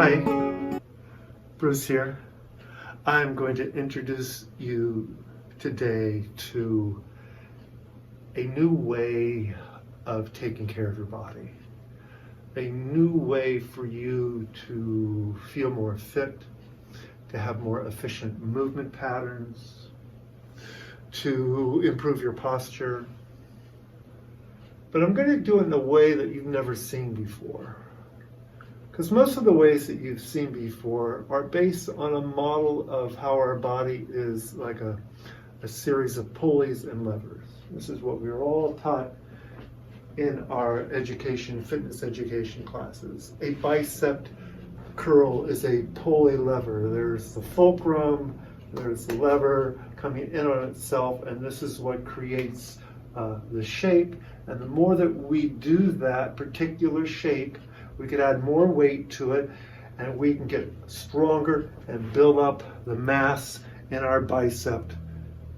Hi, Bruce here. I'm going to introduce you today to a new way of taking care of your body. A new way for you to feel more fit, to have more efficient movement patterns, to improve your posture. But I'm going to do it in a way that you've never seen before. Because most of the ways that you've seen before are based on a model of how our body is like a series of pulleys and levers. This is what we were all taught in our fitness education classes. A bicep curl is a pulley lever. There's the fulcrum, there's the lever coming in on itself, and this is what creates the shape. And the more that we do that particular shape, we could add more weight to it, and we can get stronger and build up the mass in our bicep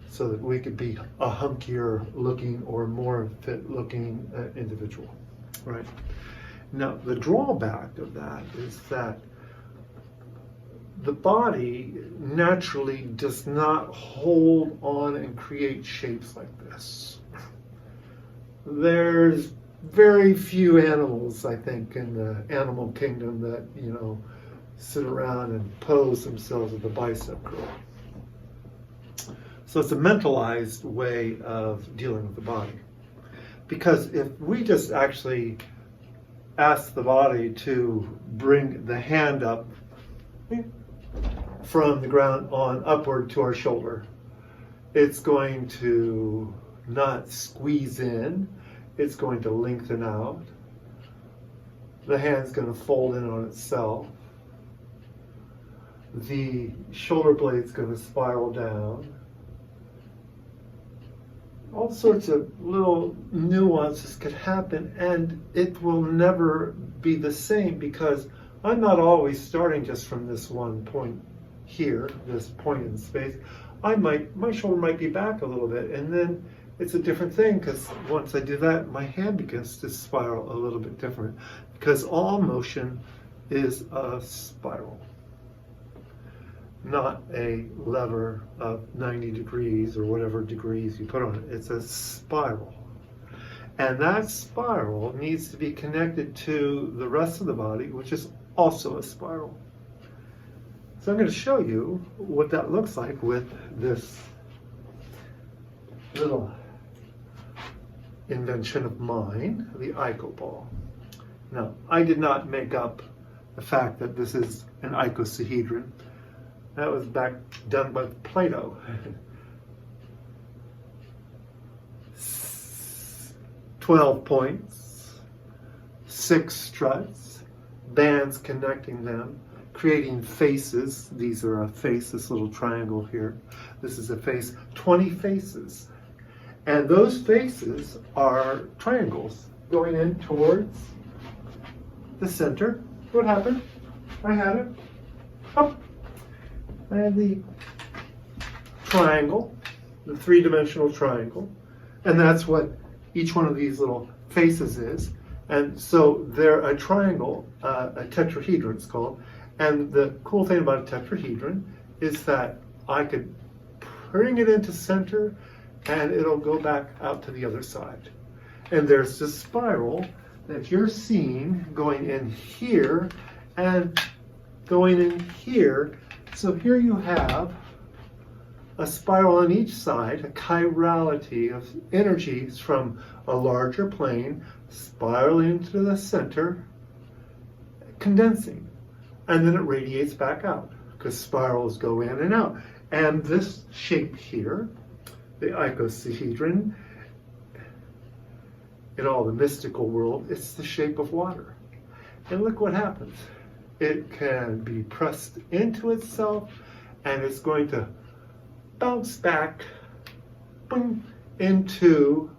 so that we could be a hunkier looking or more fit looking individual, right? Now, the drawback of that is that the body naturally does not hold on and create shapes like this. There's very few animals, I think, in the animal kingdom that, sit around and pose themselves with a bicep curl. So it's a mentalized way of dealing with the body. Because if we just actually ask the body to bring the hand up from the ground on upward to our shoulder, it's going to not squeeze in. It's going to lengthen out. The hand's going to fold in on itself. The shoulder blade's going to spiral down. All sorts of little nuances could happen, and it will never be the same because I'm not always starting just from this one point here, this point in space. My shoulder might be back a little bit, and then it's a different thing because once I do that, my hand begins to spiral a little bit different because all motion is a spiral, not a lever of 90 degrees or whatever degrees you put on it. It's a spiral. And that spiral needs to be connected to the rest of the body, which is also a spiral. So I'm going to show you what that looks like with this little invention of mine, the IKO-Ball. Now, I did not make up the fact that this is an icosahedron. That was done by Plato. 12 points, 6 struts, bands connecting them, creating faces. These are a face, this little triangle here. This is a face, 20 faces. And those faces are triangles going in towards the center. What happened? I had it. Up. I had the triangle, the three-dimensional triangle. And that's what each one of these little faces is. And so they're a triangle, a tetrahedron it's called. And the cool thing about a tetrahedron is that I could bring it into center and it'll go back out to the other side. And there's this spiral that you're seeing going in here and going in here. So here you have a spiral on each side, a chirality of energies from a larger plane spiraling into the center, condensing. And then it radiates back out because spirals go in and out. And this shape here, the icosahedron, in all the mystical world, it's the shape of water. And look what happens. It can be pressed into itself and it's going to bounce back boom, into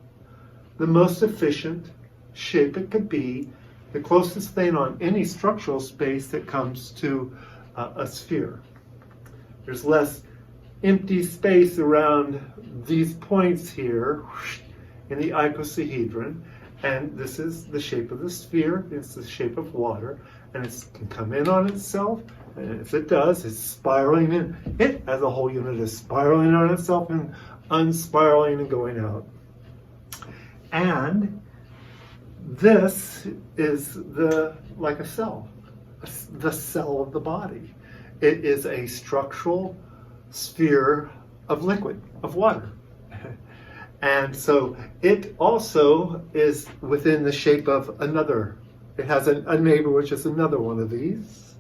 the most efficient shape it could be, the closest thing on any structural space that comes to a sphere. There's less empty space around these points here in the icosahedron, and this is the shape of the sphere, it's the shape of water, and it can come in on itself. And if it does, it's spiraling in. It, as a whole unit, is spiraling on itself and unspiraling and going out. And this is like a cell, the cell of the body. It is a structural sphere of liquid, of water. And so it also is within the shape of another. It has a neighbor, which is another one of these.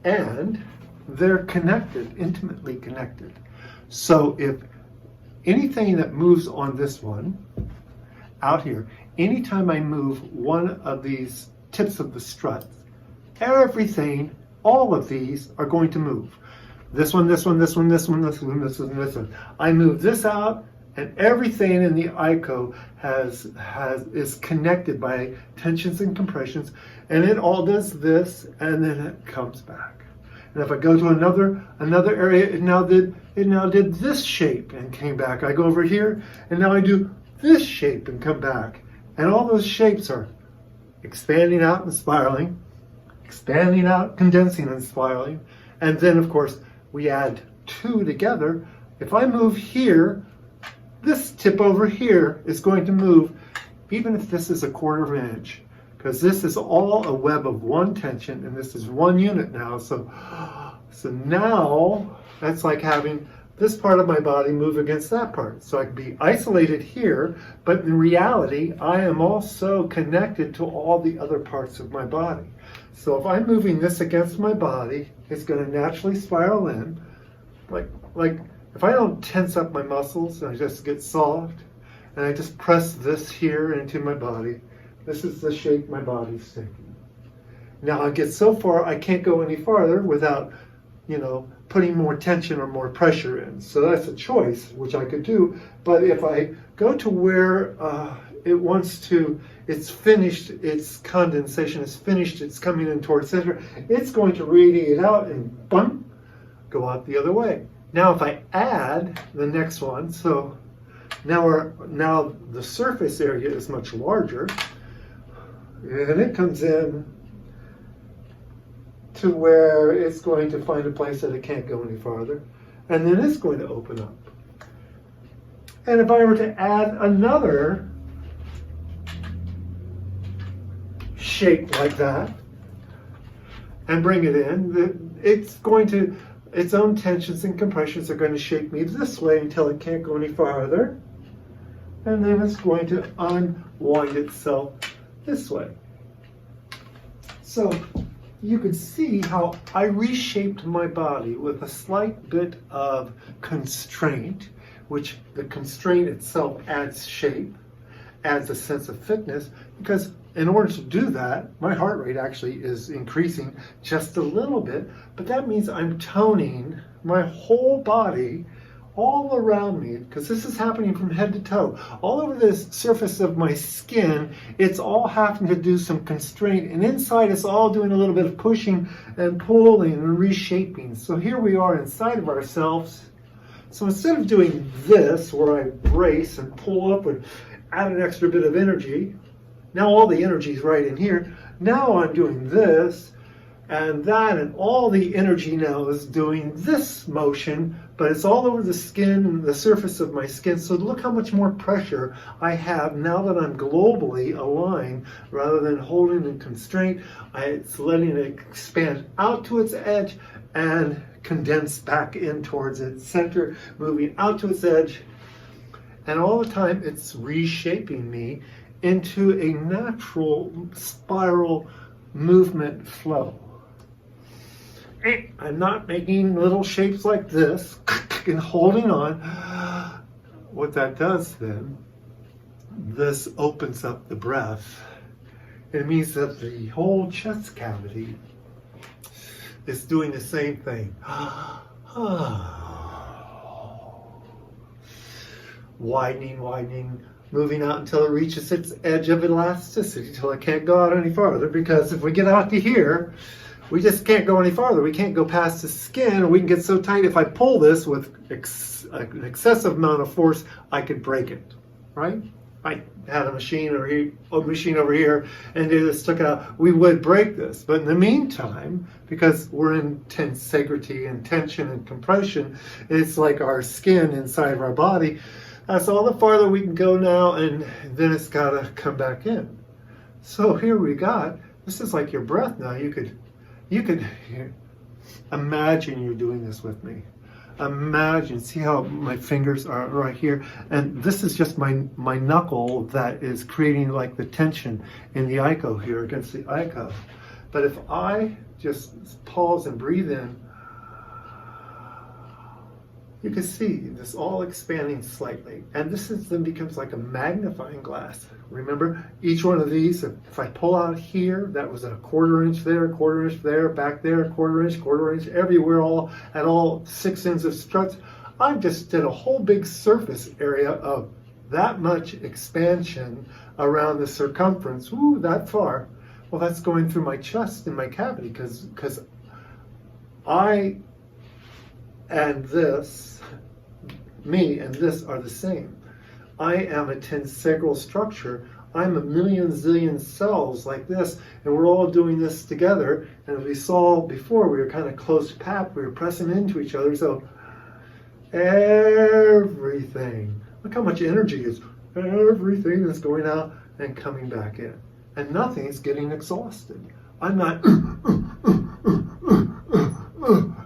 And they're connected, intimately connected. So if anything that moves on this one, out here, anytime I move one of these tips of the struts, everything, all of these are going to move. This one, this one, this one, this one, this one, this one, this one. I move this out, and everything in the IKO is connected by tensions and compressions, and it all does this, and then it comes back. And if I go to another area, it now did this shape and came back. I go over here, and now I do this shape and come back. And all those shapes are expanding out and spiraling, expanding out, condensing and spiraling. And then, of course, we add two together. If I move here, this tip over here is going to move, even if this is a 1/4 inch, because this is all a web of one tension, and this is one unit now. So now that's like having this part of my body move against that part. So I can be isolated here, but in reality, I am also connected to all the other parts of my body. So if I'm moving this against my body, it's going to naturally spiral in. Like if I don't tense up my muscles and I just get soft, and I just press this here into my body, this is the shape my body's taking. Now I get so far, I can't go any farther without, putting more tension or more pressure in. So that's a choice, which I could do. But if I go to where it's finished, its condensation is finished, it's coming in towards center, it's going to radiate out and bump, go out the other way. Now if I add the next one, so now the surface area is much larger, and it comes in to where it's going to find a place that it can't go any farther, and then it's going to open up. And if I were to add another shape like that and bring it in, its own tensions and compressions are going to shape me this way until it can't go any farther, and then it's going to unwind itself this way. So you could see how I reshaped my body with a slight bit of constraint, which the constraint itself adds shape, adds a sense of fitness, because in order to do that, my heart rate actually is increasing just a little bit, but that means I'm toning my whole body all around me, because this is happening from head to toe. All over this surface of my skin, it's all having to do some constraint, and inside it's all doing a little bit of pushing and pulling and reshaping. So here we are inside of ourselves. So instead of doing this, where I brace and pull up and add an extra bit of energy, now all the energy is right in here. Now I'm doing this and that, and all the energy now is doing this motion, but it's all over the skin and the surface of my skin. So look how much more pressure I have now that I'm globally aligned, rather than holding in constraint. It's letting it expand out to its edge and condense back in towards its center, moving out to its edge. And all the time it's reshaping me into a natural spiral movement flow. I'm not making little shapes like this and holding on. What that does then, this opens up the breath. It means that the whole chest cavity is doing the same thing. Widening, moving out until it reaches its edge of elasticity, until it can't go out any farther, because if we get out to here, we just can't go any farther. We can't go past the skin, or we can get so tight, if I pull this with an excessive amount of force, I could break it, right? I had a machine over here, and they just took it out, we would break this. But in the meantime, because we're in tensegrity and tension and compression, it's like our skin inside of our body. That's all the farther we can go now, and then it's got to come back in. So here we got, this is like your breath now. You could imagine you're doing this with me. Imagine, see how my fingers are right here, and this is just my knuckle that is creating like the tension in the IKO here against the IKO. But if I just pause and breathe in, you can see this all expanding slightly, and this then becomes like a magnifying glass. Remember, each one of these, if I pull out here, that was a quarter inch there, back there, quarter inch, everywhere, all at all 6 ends of struts. I just did a whole big surface area of that much expansion around the circumference. Ooh, that far. Well, that's going through my chest and my cavity, because I and this, me and this are the same. I am a tensegral structure. I'm a million zillion cells like this, and we're all doing this together. And as we saw before, we were kind of close packed. We were pressing into each other. So everything, look how much energy is, everything is going out and coming back in. And nothing is getting exhausted. I'm not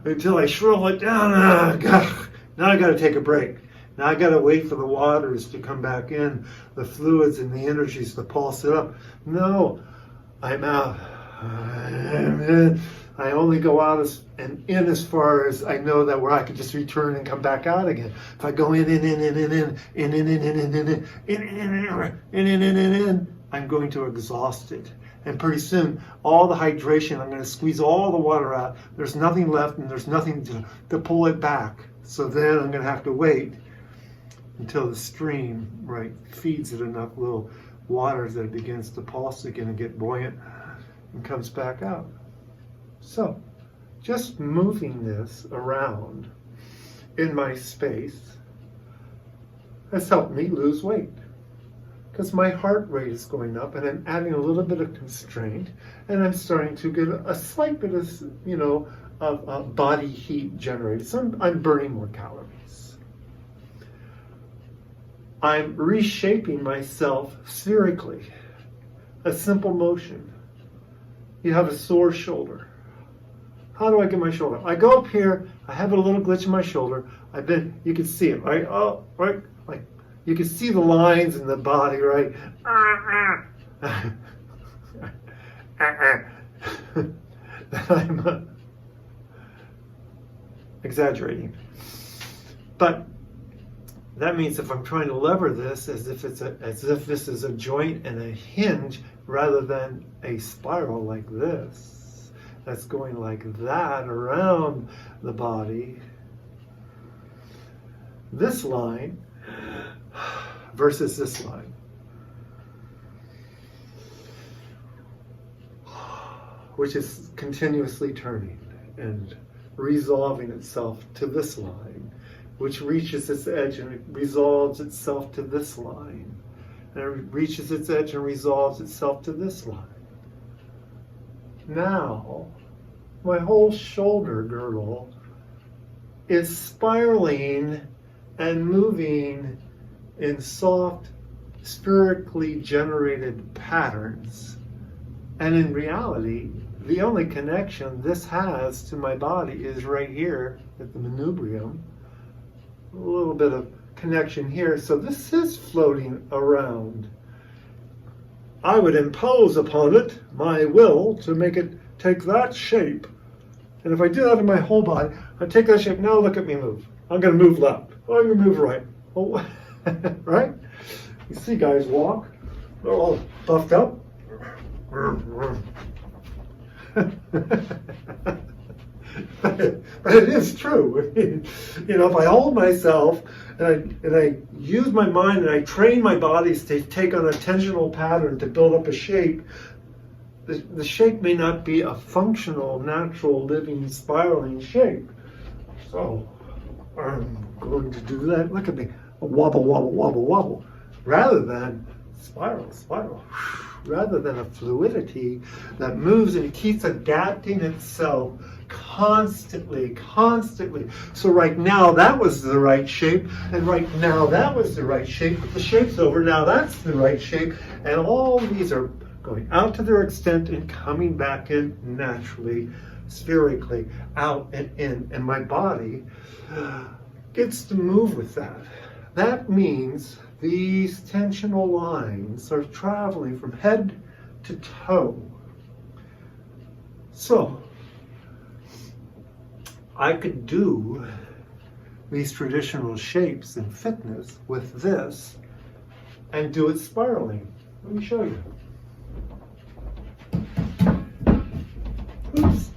until I shrivel it down. Now I got to take a break. Now I got to wait for the waters to come back in, the fluids and the energies to pulse it up. No, I'm out. I'm in. I only go out and in as far as I know that where I could just return and come back out again. If I go in, I'm going to exhaust it. And pretty soon, all the hydration, I'm going to squeeze all the water out. There's nothing left, and there's nothing to pull it back. So then I'm going to have to wait until the stream, right, feeds it enough little water that it begins to pulse again and get buoyant and comes back out. So just moving this around in my space has helped me lose weight, because my heart rate is going up, and I'm adding a little bit of constraint, and I'm starting to get a slight bit of, of body heat generated. So I'm burning more calories. I'm reshaping myself spherically. A simple motion. You have a sore shoulder. How do I get my shoulder? I go up here, I have a little glitch in my shoulder. You can see it, right? Oh, right, like, you can see the lines in the body, right? I'm exaggerating. But that means if I'm trying to lever this as if this is a joint and a hinge rather than a spiral like this, that's going like that around the body, this line versus this line. Which is continuously turning and resolving itself to this line, which reaches its edge and it resolves itself to this line. And it reaches its edge and resolves itself to this line. Now, my whole shoulder girdle is spiraling and moving in soft, spherically generated patterns. And in reality, the only connection this has to my body is right here at the manubrium. A little bit of connection here. So this is floating around. I would impose upon it my will to make it take that shape. And if I do that in my whole body, I take that shape. Now look at me move. I'm going to move left. Oh, I'm going to move right. Oh, right? You see guys walk. They're all buffed up. But it is true. If I hold myself and I use my mind and I train my bodies to take on a tensional pattern to build up a shape, the shape may not be a functional, natural, living, spiraling shape. So I'm going to do that. Look at me. Wobble, wobble, wobble, wobble. rather than spiral, rather than a fluidity that moves and keeps adapting itself constantly. So right now that was the right shape, and right now that was the right shape, but the shape's over, now that's the right shape, and all these are going out to their extent and coming back in naturally, spherically, out and in, and my body gets to move with that. That means these tensional lines are traveling from head to toe. So, I could do these traditional shapes in fitness with this and do it spiraling. Let me show you. Oops.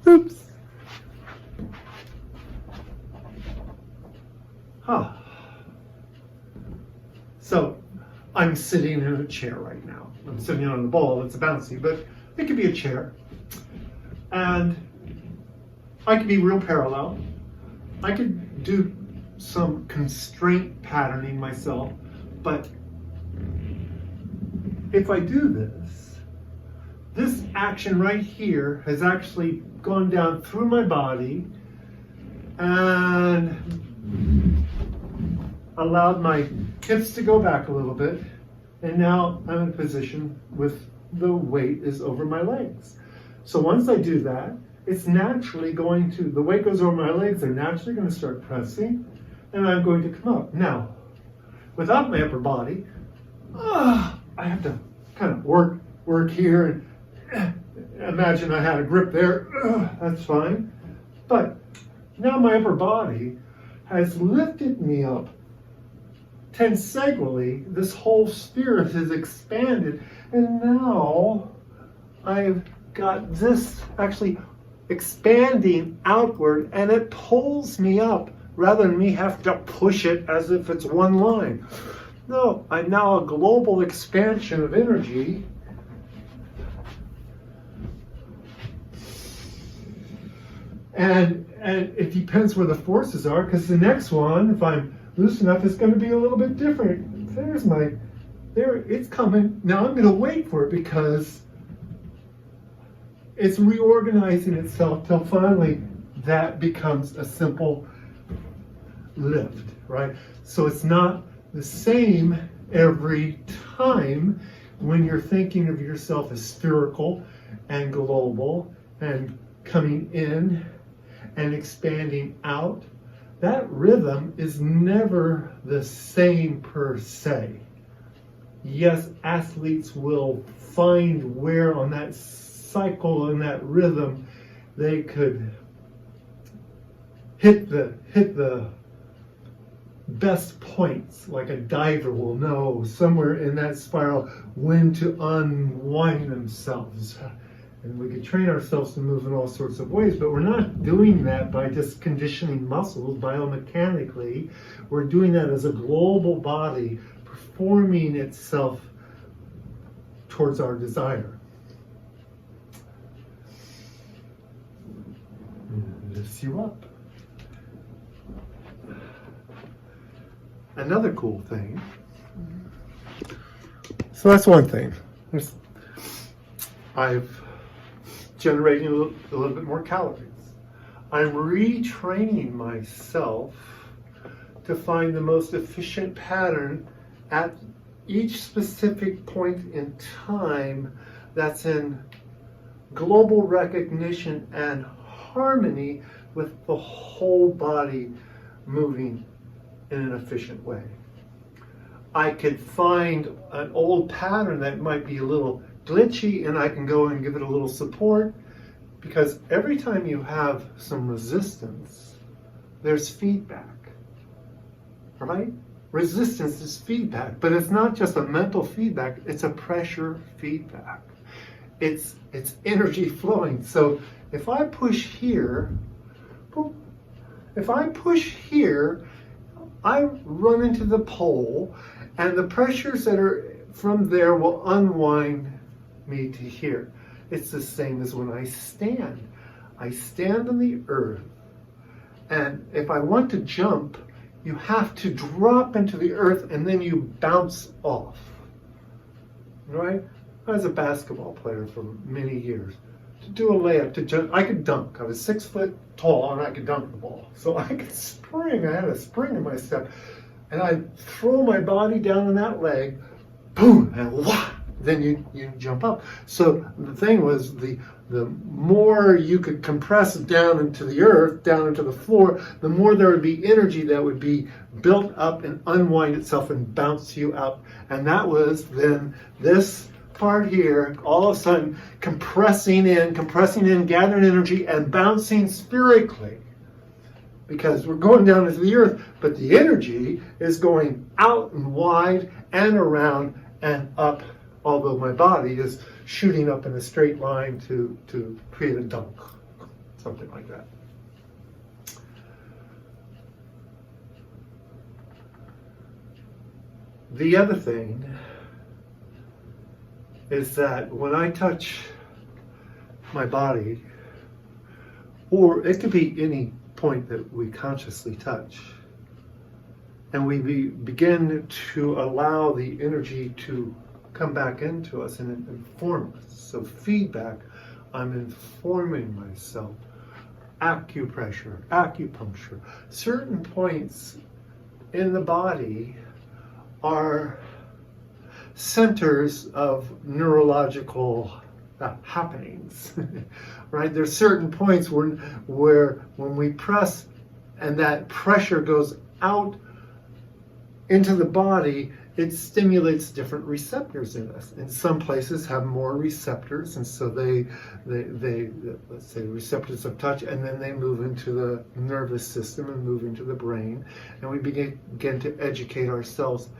Oops. Huh. So, I'm sitting in a chair right now. I'm sitting on a ball that's bouncy, but it could be a chair. And I could be real parallel. I could do some constraint patterning myself, but if I do this action right here has actually gone down through my body and allowed my hips to go back a little bit, and now I'm in a position with the weight is over my legs. So once I do that, it's naturally going to, the weight goes over my legs, they're naturally going to start pressing, and I'm going to come up. Now, without my upper body, I have to kind of work here, and imagine I had a grip there, that's fine. But now my upper body has lifted me up. Tensegrally, this whole sphere has expanded, and now I've got this actually expanding outward, and it pulls me up rather than me have to push it as if it's one line. No, I'm now a global expansion of energy. And it depends where the forces are, because the next one, if I'm loose enough, it's going to be a little bit different. There, it's coming. Now I'm going to wait for it because it's reorganizing itself till finally that becomes a simple lift, right? So it's not the same every time when you're thinking of yourself as spherical and global and coming in and expanding out. That rhythm is never the same per se. Yes, athletes will find where on that cycle and that rhythm they could hit the best points, like a diver will know somewhere in that spiral when to unwind themselves. And we could train ourselves to move in all sorts of ways, but we're not doing that by just conditioning muscles biomechanically. We're doing that as a global body performing itself towards our desire. And lifts you up. Another cool thing. So that's one thing. I've generating a little bit more calories. I'm retraining myself to find the most efficient pattern at each specific point in time that's in global recognition and harmony with the whole body moving in an efficient way. I could find an old pattern that might be a little glitchy, and I can go and give it a little support, because every time you have some resistance, there's feedback, right? Resistance is feedback, but it's not just a mental feedback, it's a pressure feedback. It's energy flowing. So if I push here, I run into the pole, and the pressures that are from there will unwind me to here. It's the same as when I stand. I stand on the earth, and if I want to jump, you have to drop into the earth and then you bounce off. Right? I was a basketball player for many years. To do a layup, to jump, I could dunk. I was 6 foot tall and I could dunk the ball. So I could spring. I had a spring in my step. And I'd throw my body down on that leg, boom, and wah, then you jump up. So the thing was, the more you could compress down into the earth, down into the floor, the more there would be energy that would be built up and unwind itself and bounce you up. And that was then this part here, all of a sudden compressing in, gathering energy and bouncing spherically. Because we're going down into the earth, but the energy is going out and wide and around and up, although my body is shooting up in a straight line to create a dunk, something like that. The other thing is that when I touch my body, or it could be any point that we consciously touch, and we begin to allow the energy to come back into us and inform us. So feedback, I'm informing myself. Acupressure, acupuncture, certain points in the body are centers of neurological happenings, right? There's certain points where when we press and that pressure goes out into the body, it stimulates different receptors in us. And some places have more receptors, and so they let's say receptors of touch, and then they move into the nervous system and move into the brain, and we begin to educate ourselves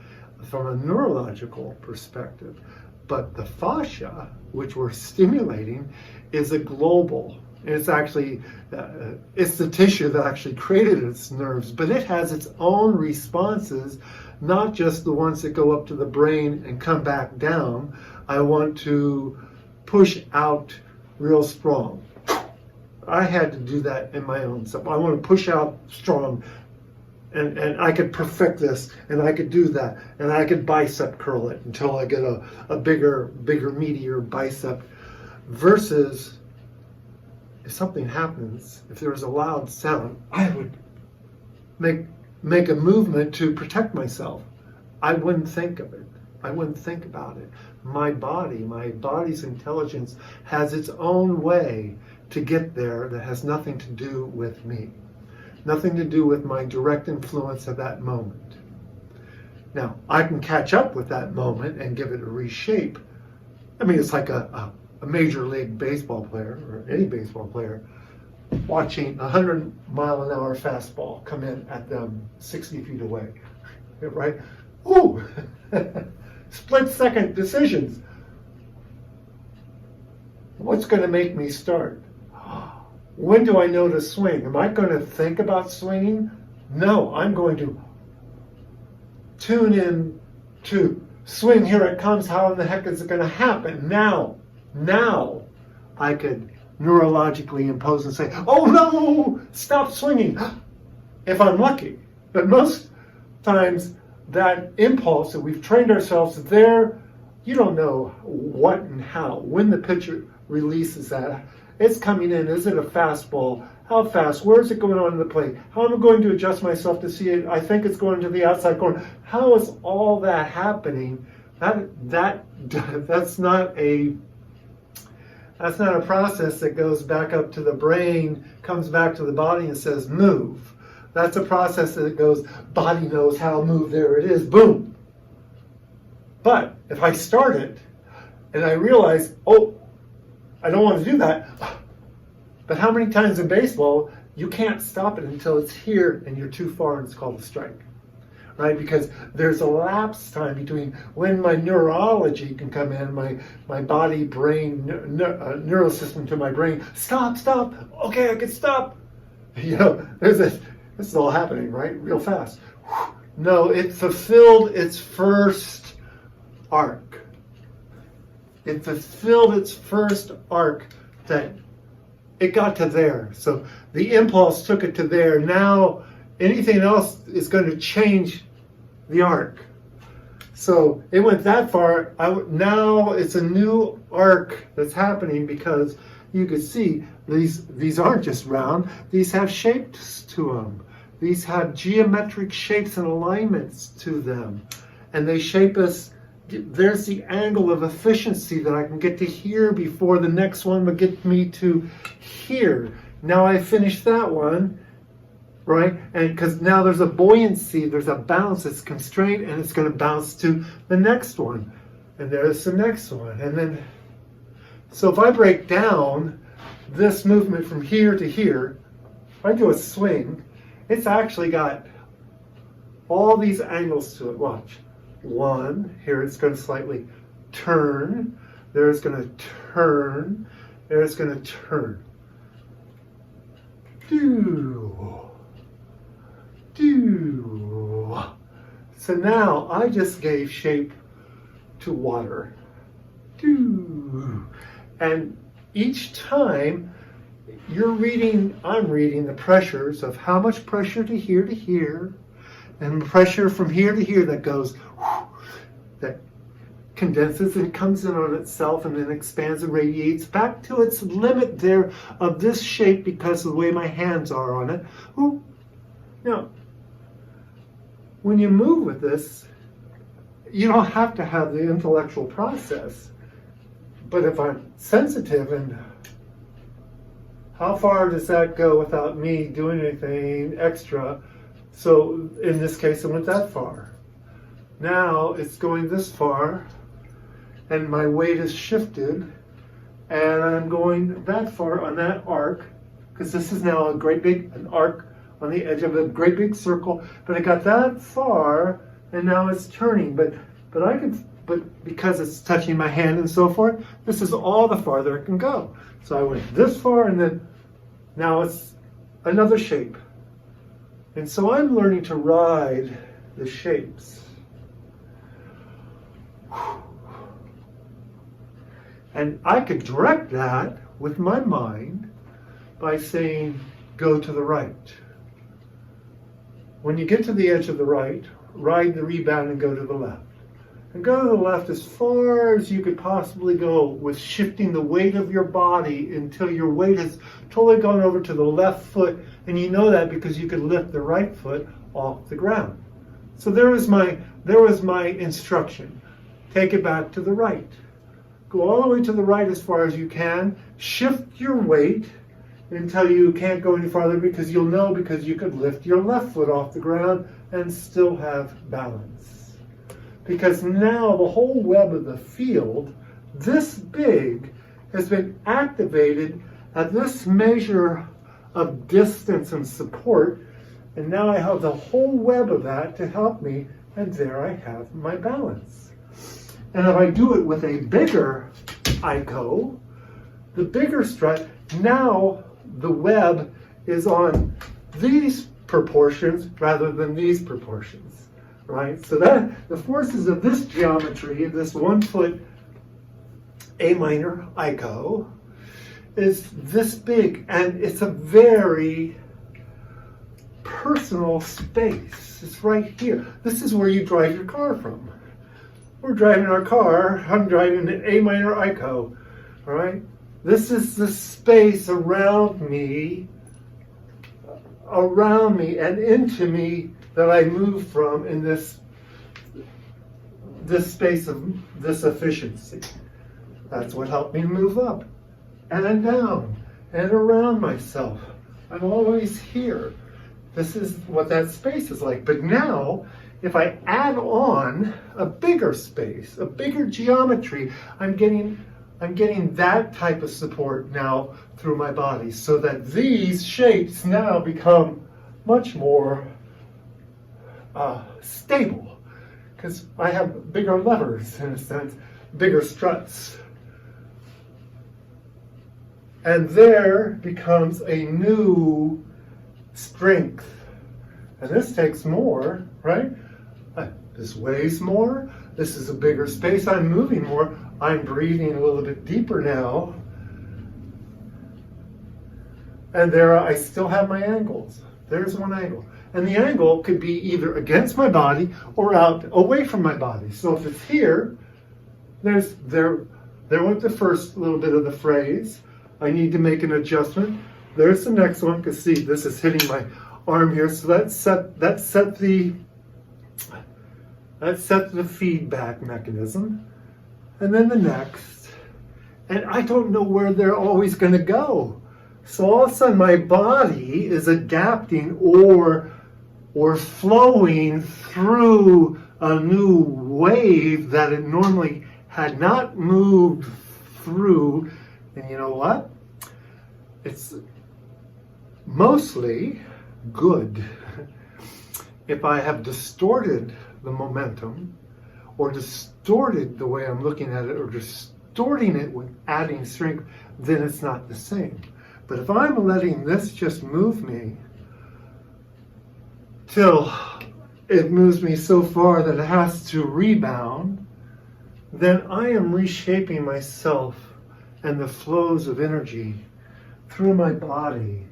from a neurological perspective. But the fascia, which we're stimulating, is a global. It's actually, it's the tissue that actually created its nerves, but it has its own responses, not just the ones that go up to the brain and come back down. I want to push out real strong. I had to do that in my own self. I want to push out strong. And I could perfect this, and I could do that, and I could bicep curl it until I get a bigger, meatier bicep. Versus, if something happens, if there was a loud sound, I would make a movement to protect myself. I wouldn't think of it. I wouldn't think about it. My body's intelligence has its own way to get there that has nothing to do with me. Nothing to do with my direct influence at that moment. Now, I can catch up with that moment and give it a reshape. I mean, it's like a major league baseball player, or any baseball player, watching a 100-mile-an-hour fastball come in at them 60 feet away, right? Ooh, split-second decisions. What's going to make me start? When do I know to swing? Am I going to think about swinging? No, I'm going to tune in to swing. Here it comes. How in the heck is it going to happen? Now I could neurologically impose and say, oh no, stop swinging, if I'm lucky. But most times that impulse that we've trained ourselves there, you don't know what and how. When the pitcher releases that, it's coming in. Is it a fastball? How fast? Where is it going on in the plate? How am I going to adjust myself to see it? I think it's going to the outside corner. How is all that happening? That's not a process that goes back up to the brain, comes back to the body and says move. That's a process that goes, body knows how to move, there it is, boom. But if I start it and I realize, oh, I don't want to do that. But how many times in baseball, you can't stop it until it's here and you're too far and it's called a strike, right? Because there's a lapse time between when my neurology can come in, my body, brain, neural system to my brain, stop, okay, I can stop. You know, this is all happening, right? Real fast. No, it fulfilled its first arc. It fulfilled its first arc that it got to there. So the impulse took it to there. Now anything else is going to change the arc. So it went that far. Now it's a new arc that's happening because you can see these aren't just round. These have shapes to them. These have geometric shapes and alignments to them. And they shape us. There's the angle of efficiency that I can get to here before the next one would get me to here. Now I finished that one, right? And because now there's a buoyancy, there's a bounce, it's constrained, and it's going to bounce to the next one. And there's the next one. And then, so if I break down this movement from here to here, if I do a swing, it's actually got all these angles to it. Watch. One, here it's going to slightly turn, there it's going to turn, there it's going to turn. Do. So now I just gave shape to water. Do. And each time I'm reading the pressures of how much pressure to here, and pressure from here to here that goes, that condenses and comes in on itself and then expands and radiates back to its limit there of this shape because of the way my hands are on it. Now, when you move with this, you don't have to have the intellectual process. But if I'm sensitive, and how far does that go without me doing anything extra? So in this case, it went that far. Now it's going this far, and my weight is shifted, and I'm going that far on that arc, because this is now an arc on the edge of a great big circle. But I got that far, and now it's turning. But because it's touching my hand and so forth, this is all the farther it can go. So I went this far, and then now it's another shape. And so I'm learning to ride the shapes. And I could direct that with my mind by saying, go to the right. When you get to the edge of the right, ride the rebound and go to the left. And go to the left as far as you could possibly go with shifting the weight of your body until your weight has totally gone over to the left foot. And you know that because you could lift the right foot off the ground. So there was my instruction. Take it back to the right. Go all the way to the right as far as you can. Shift your weight until you can't go any farther because you'll know because you could lift your left foot off the ground and still have balance. Because now the whole web of the field, this big, has been activated at this measure of distance and support, and now I have the whole web of that to help me, and there I have my balance. And if I do it with a bigger IKO, the bigger strut, now the web is on these proportions rather than these proportions, right? So that the forces of this geometry, this 1 foot A minor IKO, is this big, and it's a very personal space. It's right here. This is where you drive your car from. We're driving our car. I'm driving an A minor IKO. All right. This is the space around me, and into me that I move from in this space of this efficiency. That's what helped me move up and down and around myself. I'm always here. This is what that space is like. But now, if I add on a bigger space, a bigger geometry, I'm getting that type of support now through my body, so that these shapes now become much more stable, because I have bigger levers, in a sense, bigger struts. And there becomes a new strength. And this takes more, right? This weighs more. This is a bigger space. I'm moving more. I'm breathing a little bit deeper now. And there I still have my angles. There's one angle. And the angle could be either against my body or out away from my body. So if it's here, there went the first little bit of the phrase. I need to make an adjustment. There's the next one, because see, this is hitting my arm here. So that set the feedback mechanism. And then the next. And I don't know where they're always going to go. So all of a sudden my body is adapting or flowing through a new wave that it normally had not moved through. And you know what? It's mostly good. If I have distorted the momentum or distorted the way I'm looking at it or distorting it with adding strength, then it's not the same. But if I'm letting this just move me till it moves me so far that it has to rebound, then I am reshaping myself and the flows of energy through my body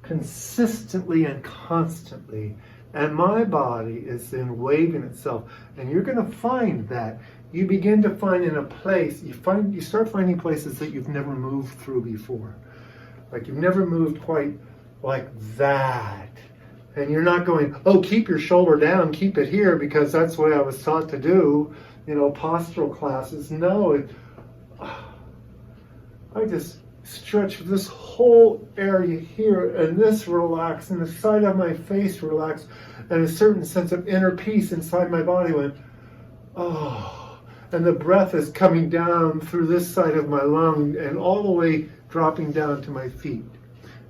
consistently and constantly. And my body is then waving itself. And you're going to find that you begin to find in a place, you start finding places that you've never moved through before. Like you've never moved quite like that. And you're not going, oh, keep your shoulder down, keep it here because that's the way I was taught to do, postural classes. No, I just stretch this whole area here and this relax and the side of my face relax and a certain sense of inner peace inside my body went, oh. And the breath is coming down through this side of my lung and all the way dropping down to my feet.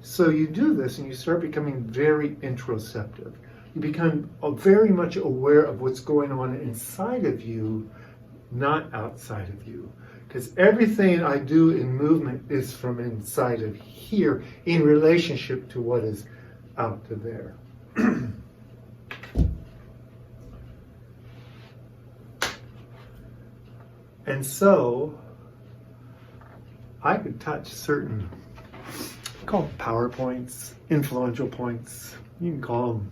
So you do this and you start becoming very introspective. You become very much aware of what's going on inside of you, not outside of you. Because everything I do in movement is from inside of here in relationship to what is out to there. And so I could touch certain, call them power points, influential points. You can call them,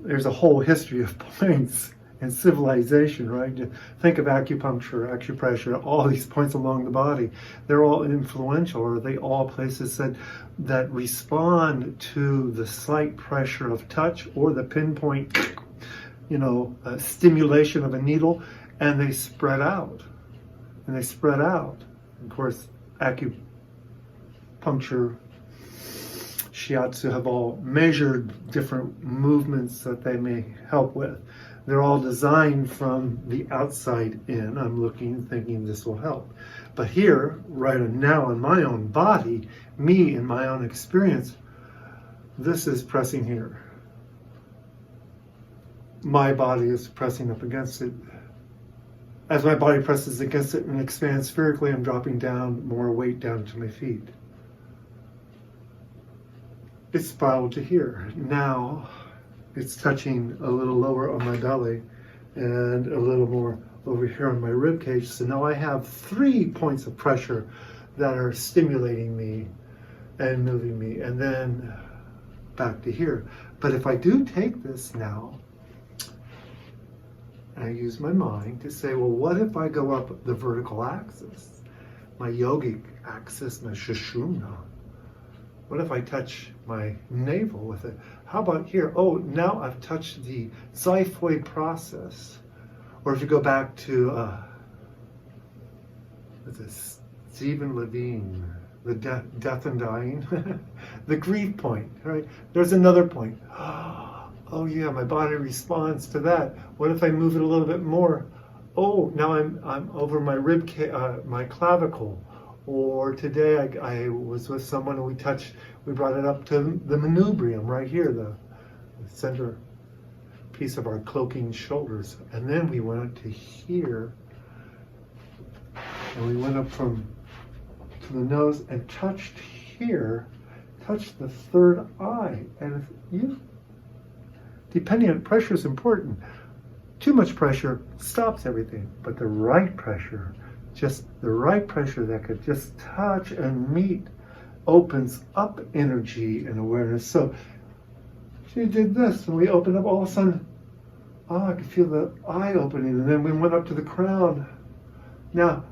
there's a whole history of points in civilization, right? Think of acupuncture, acupressure, all these points along the body. They're all influential, or they all places that respond to the slight pressure of touch or the pinpoint stimulation of a needle, and they spread out. And they spread out. Of course, acupuncture, shiatsu have all measured different movements that they may help with. They're all designed from the outside in. I'm looking, thinking this will help. But here, right now in my own body, me in my own experience, this is pressing here. My body is pressing up against it. As my body presses against it and expands spherically, I'm dropping down more weight down to my feet. It's spiraled to here. Now it's touching a little lower on my belly and a little more over here on my rib cage. So now I have 3 points of pressure that are stimulating me and moving me, and then back to here. But if I do take this now, I use my mind to say, well, what if I go up the vertical axis, my yogic axis, my Sushumna? What if I touch my navel with it? How about here? Oh, now I've touched the xiphoid process. Or if you go back to Stephen Levine, the death and dying, the grief point, right? There's another point. Oh yeah, my body responds to that. What if I move it a little bit more? Oh, now I'm over my my clavicle. Or today I was with someone and we brought it up to the manubrium right here, the center piece of our cloaking shoulders. And then we went up to here, and we went up to the nose and touched here, touched the third eye. And depending on pressure is important. Too much pressure stops everything, but the right pressure just the right pressure that could just touch and meet opens up energy and awareness. So she did this, and we opened up. All of a sudden, I could feel the eye opening, and then we went up to the crown. Now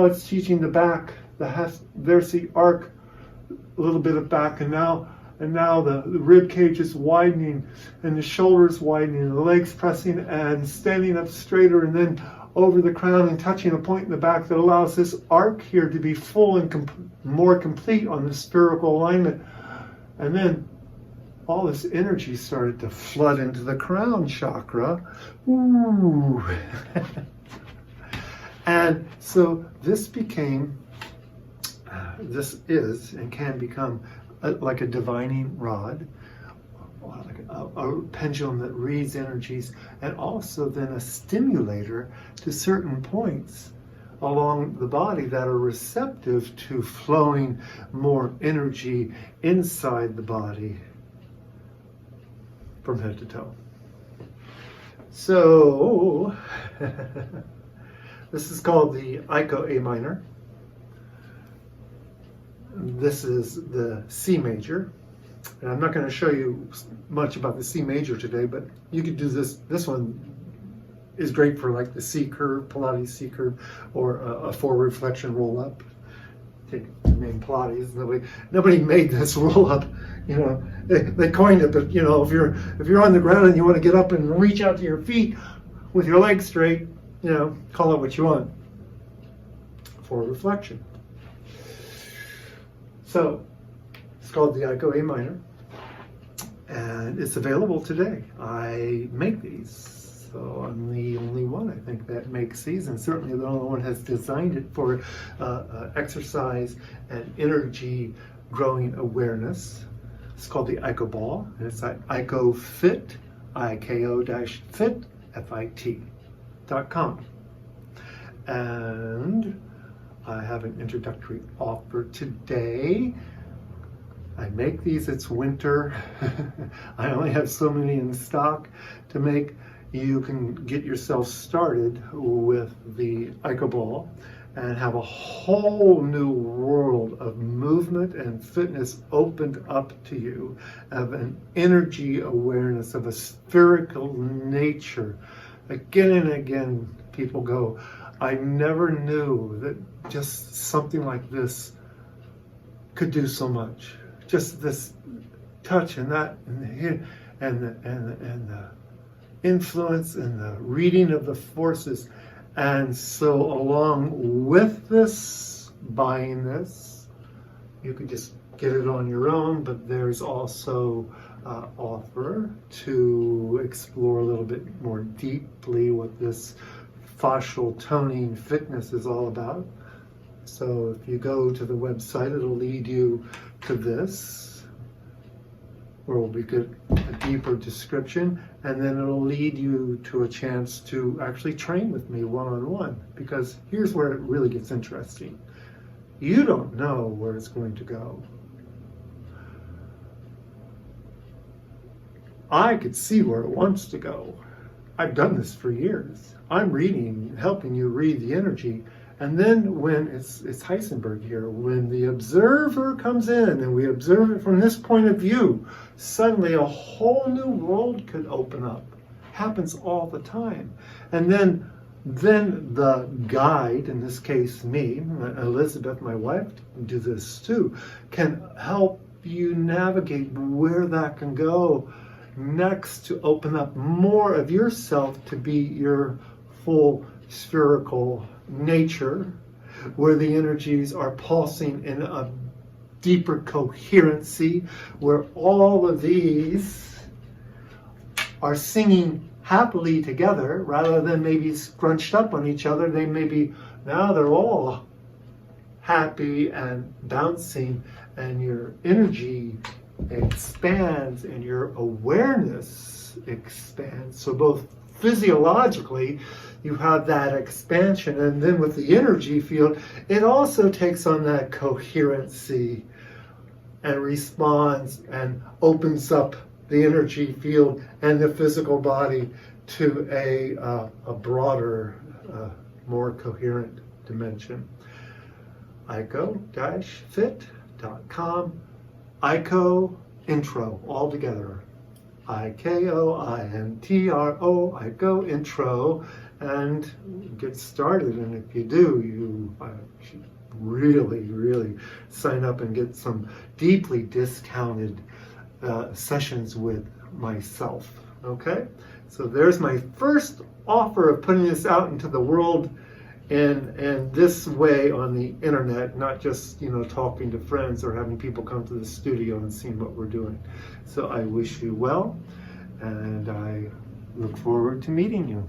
it's teaching the back. There's the arc, a little bit of back, and now the rib cage is widening, and the shoulders widening, and the legs pressing and standing up straighter, and then over the crown and touching a point in the back that allows this arc here to be full and more complete on the spherical alignment. And then all this energy started to flood into the crown chakra. Ooh. And so this is and can become like a divining rod, like a pendulum that reads energies, and also then a stimulator to certain points along the body that are receptive to flowing more energy inside the body from head to toe. So this is called the IKO-A minor. This is the C major. And I'm not going to show you much about the C major today, but you could do this. This one is great for like the C curve, Pilates C curve, or a forward flexion roll up. Take the name Pilates. Nobody made this roll up. You know, they coined it, but you know, if you're on the ground and you want to get up and reach out to your feet with your legs straight, you know, call it what you want. Forward flexion. So it's called the IKO-A minor, and it's available today. I make these, so I'm the only one, I think, that makes these, and certainly the only one has designed it for exercise and energy growing awareness. It's called the IKO-Ball, and it's at IKO-Fit, IKO-Fit, FIT.com. And I have an introductory offer today. I make these, it's winter. I only have so many in stock to make. You can get yourself started with the IKO-Ball and have a whole new world of movement and fitness opened up to you, of an energy awareness, of a spherical nature. Again and again, people go, I never knew that just something like this could do so much. Just this touch and that and the influence and the reading of the forces. And so along with this, buying this, you could just get it on your own, but there's also offer to explore a little bit more deeply what this fascial toning fitness is all about. So if you go to the website, it'll lead you to this, where we'll get a deeper description, and then it'll lead you to a chance to actually train with me one-on-one, because here's where it really gets interesting. You don't know where it's going to go. I could see where it wants to go. I've done this for years. I'm reading, helping you read the energy. And then when it's Heisenberg here, when the observer comes in and we observe it from this point of view, suddenly a whole new world could open up. Happens all the time. And then the guide, in this case me, Elizabeth, my wife, do this too, can help you navigate where that can go next, to open up more of yourself to be your full spherical nature, where the energies are pulsing in a deeper coherency, where all of these are singing happily together rather than maybe scrunched up on each other. They may be, now they're all happy and bouncing, and your energy expands and your awareness expands. So both physiologically, you have that expansion, and then with the energy field, it also takes on that coherency and responds and opens up the energy field and the physical body to a broader, more coherent dimension. IKO-Fit.com, IKO intro, all together. IKO-INTRO, IKO intro, and get started. And if you do, you should really sign up and get some deeply discounted sessions with myself. Okay, so there's my first offer of putting this out into the world and this way on the internet, not just talking to friends or having people come to the studio and seeing what we're doing. So I wish you well, and I look forward to meeting you.